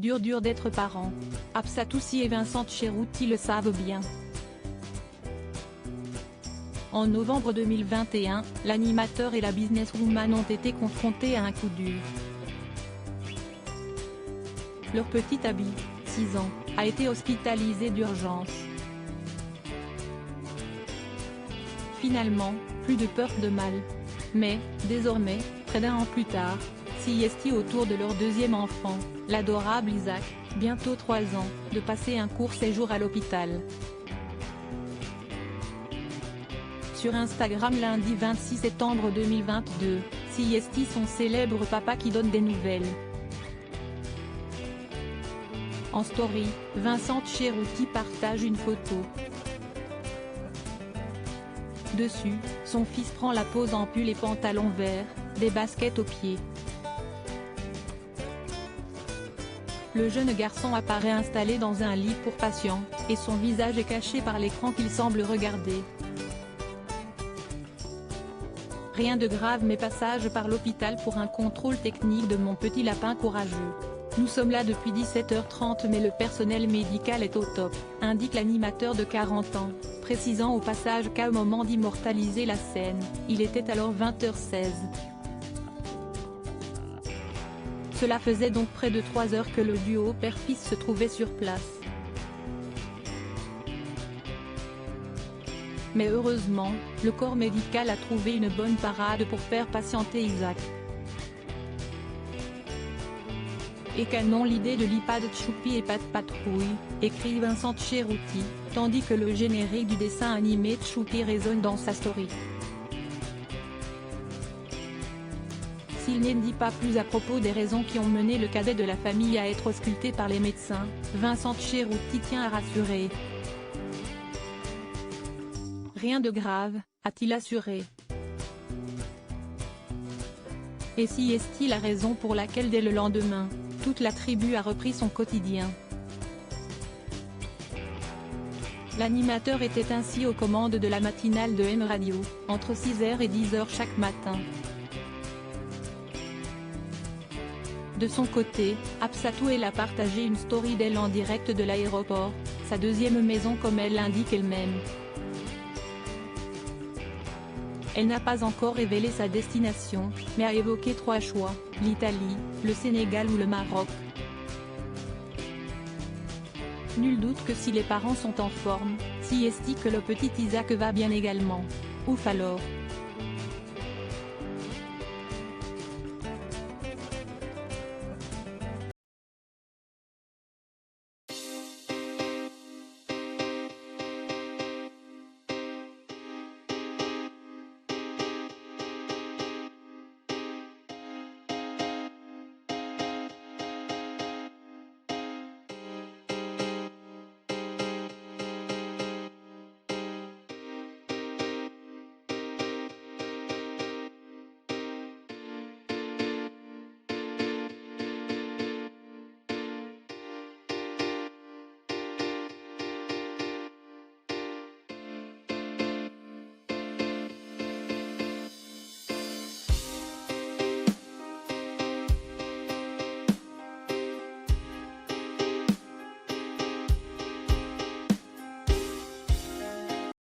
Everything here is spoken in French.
dur d'être parent. Absatoussi et Vincent Cherouti le savent bien. En novembre 2021, l'animateur et la businesswoman ont été confrontés à un coup dur. Leur petit Abby, 6 ans, a été hospitalisé d'urgence. Finalement, plus de peur de mal. Mais, désormais, près d'un an plus tard, s'y autour de leur deuxième enfant, l'adorable Isaac, bientôt 3 ans, de passer un court séjour à l'hôpital. Sur Instagram lundi 26 septembre 2022, s'y son célèbre papa qui donne des nouvelles. En story, Vincent Cherouti partage une photo. Dessus, son fils prend la pose en pull et pantalon vert, des baskets aux pieds. Le jeune garçon apparaît installé dans un lit pour patient, et son visage est caché par l'écran qu'il semble regarder. Rien de grave mais passage par l'hôpital pour un contrôle technique de mon petit lapin courageux. Nous sommes là depuis 17h30 mais le personnel médical est au top, indique l'animateur de 40 ans, précisant au passage qu'au moment d'immortaliser la scène, il était alors 20h16. Cela faisait donc près de 3 heures que le duo père-fils se trouvait sur place. Mais heureusement, le corps médical a trouvé une bonne parade pour faire patienter Isaac. Et canon l'idée de l'iPad Choupi et pas de patrouille, écrit Vincent Cherouti, tandis que le générique du dessin animé Choupi résonne dans sa story. S'il n'en dit pas plus à propos des raisons qui ont mené le cadet de la famille à être ausculté par les médecins, Vincent Cherouti tient à rassurer. Rien de grave, a-t-il assuré. Et si est-il la raison pour laquelle dès le lendemain, toute la tribu a repris son quotidien. L'animateur était ainsi aux commandes de la matinale de M Radio, entre 6h et 10h chaque matin. De son côté, Absatou a partagé une story d'elle en direct de l'aéroport, sa deuxième maison comme elle l'indique elle-même. Elle n'a pas encore révélé sa destination, mais a évoqué 3 choix, l'Italie, le Sénégal ou le Maroc. Nul doute que si les parents sont en forme, si que le petit Isaac va bien également. Ouf alors.